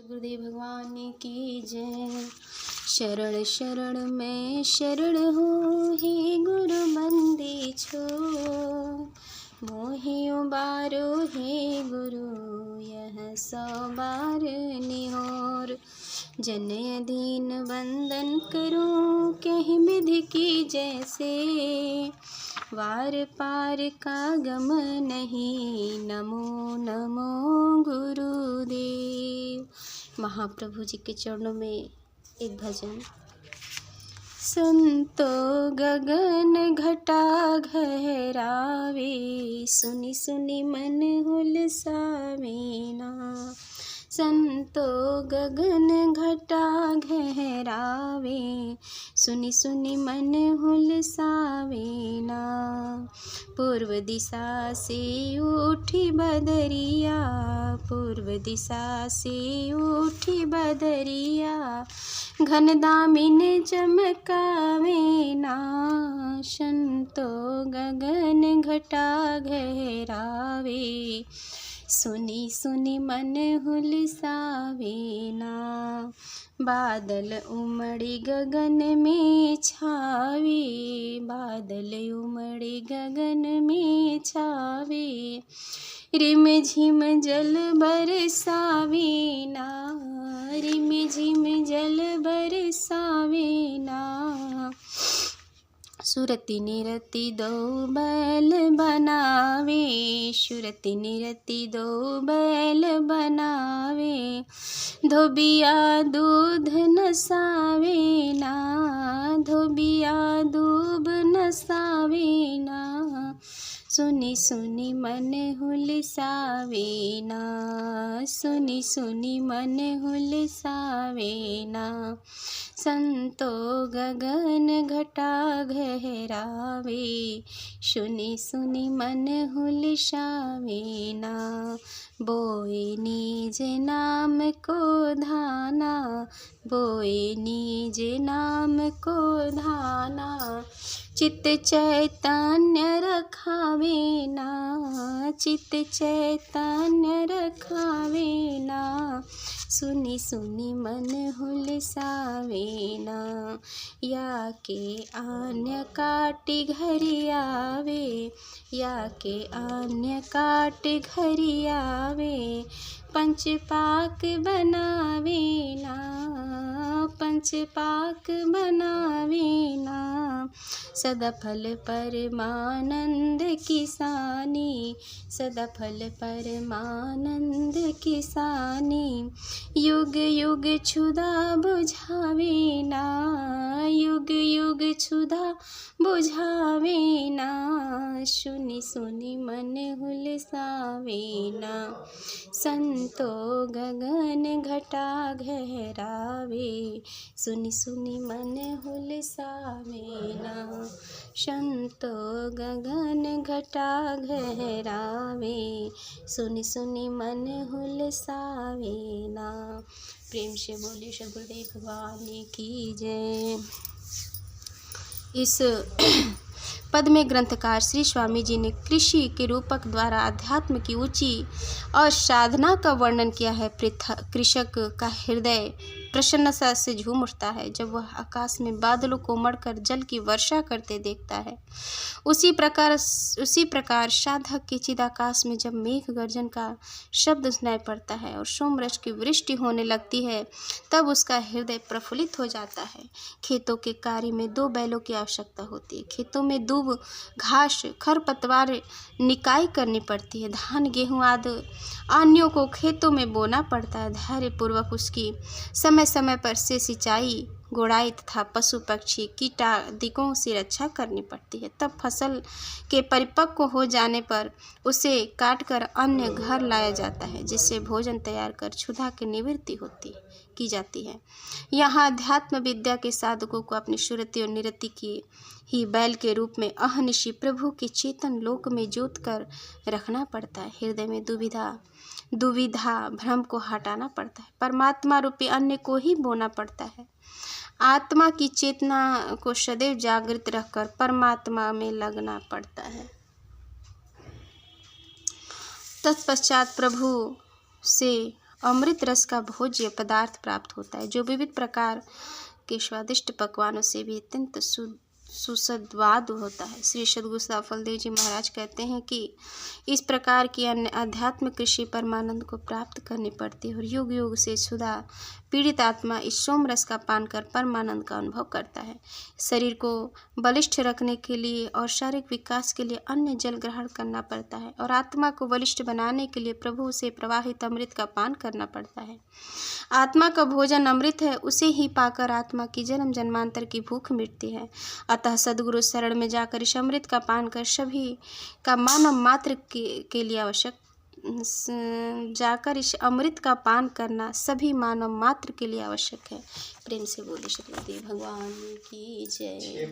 गुरुदेव भगवान की जय। शरण शरण मैं शरण हूँ, हे गुरु बंदी छो। मोहि उबारो हे गुरु, यह 100 बार निहोर। जन अधीन बंदन करूँ, कहीं विधि की जैसे। वार पार का गम नहीं, नमो नमो गुरुदेव। महाप्रभु जी के चरणों में एक भजन। संतो गगन घटा घहरावे, सुनि सुनि मन हुलसावेना। संतो गगन घटा घहरावे, सुनि सुनि मन हुलसावेना। पूर्व दिशा से उठी बदरिया, पूर्व दिशा से उठी बदरिया। घन दामिन चमकावेना, संतो गगन घटा घहरावे। सुनि सुनि मन हुलसावेना। बादल उमड़ी गगन में छावे, बादल उमड़ी गगन में छावे। रिम झिम जल बरसावेना, रिम झिम जल बरसावेना। सुरति निरति दो बैल बनावे, सुरति निरति दो बैल बनावे। धोबिया दूध नसावेना, धोबिया दूध नसावेना। सुनि सुनि मन हुलसावेना, सुनि सुनि मन हुलसावेना। संतो गगन घटा घहरावे, सुनि सुनि मन हुलसावेना। बोए निज नाम को धाना, बोए निज नाम को धाना। चित्त चैतन्य रखावेना, चित्त चैतन्य रखावेना। सुनि सुनि मन हुलसावेना। या के अन्य काटि घरि आवे, या के अन्य काटि घरि आवे। पंचपाक बनावेना, पंचपाक बनावेना। सदा फल परमानंद किसानी, सदा फल परमानंद किसानी। युग युग क्षुधा बुझावेना, युग युग क्षुधा बुझावेना। सुनि सुनि मन हुलसावेना। संतो गगन घटा घहरावे, सुनि सुनि मन हुलसावेना। संतो गगन घटा घहरावे, सुनि सुनि मन हुलसावेना। प्रेम से बोलिए श्री गुरुदेव भगवान की जय। इस पद में ग्रंथकार श्री स्वामी जी ने कृषि के रूपक द्वारा अध्यात्म की ऊंची और साधना का वर्णन किया है। कृषक का हृदय प्रसन्नता से झूम उठता है जब वह आकाश में बादलों को उमड़कर जल की वर्षा करते देखता है। उसी प्रकार साधक के चिदाकाश में जब मेघ गर्जन का शब्द सुनाई पड़ता है और सोमरस की वृष्टि होने लगती है, तब उसका हृदय प्रफुल्लित हो जाता है। खेतों के कार्य में 2 बैलों की आवश्यकता होती है। खेतों में दूब, घास, खरपतवार निकाई करनी पड़ती है। धान, गेहूं आदि अन्यों को खेतों में बोना पड़ता है। धैर्यपूर्वक उसकी समय समय पर से सिंचाई, गोड़ाई तथा पशु पक्षी कीटादिकों से रक्षा करनी पड़ती है। तब फसल के परिपक्व हो जाने पर उसे काटकर अन्य घर लाया जाता है, जिससे भोजन तैयार कर क्षुधा की निवृत्ति की जाती है। यहाँ अध्यात्म विद्या के साधकों को अपनी सुरति और निरति की ही बैल के रूप में अहनिशि प्रभु के चेतन लोक में जोत कर रखना पड़ता है। हृदय में दुविधा भ्रम को हटाना पड़ता है। परमात्मा रूपी अन्य को ही बोना पड़ता है। आत्मा की चेतना को सदैव जागृत रखकर परमात्मा में लगना पड़ता है। तत्पश्चात प्रभु से अमृत रस का भोज्य पदार्थ प्राप्त होता है, जो विविध प्रकार के स्वादिष्ट पकवानों से भी अत्यंत सुस्वाद होता है। श्री सद्गुरु सफलदेव जी महाराज कहते हैं कि इस प्रकार की अन्य आध्यात्म कृषि परमानंद को प्राप्त करनी पड़ती है और युग युग से क्षुधा पीड़ित आत्मा इस सोम रस का पान कर परमानंद का अनुभव करता है। शरीर को बलिष्ठ रखने के लिए और शारीरिक विकास के लिए अन्य जल ग्रहण करना पड़ता है और आत्मा को बलिष्ठ बनाने के लिए प्रभु से प्रवाहित अमृत का पान करना पड़ता है। आत्मा का भोजन अमृत है, उसे ही पाकर आत्मा की जन्म जन्मांतर की भूख मिटती है। अतः सद्गुरु शरण में जाकर इस अमृत का पान कर सभी का मानव मात्र के लिए आवश्यक जाकर इस अमृत का पान करना सभी मानव मात्र के लिए आवश्यक है। प्रेम से बोले श्री गुरुदेव भगवान की जय।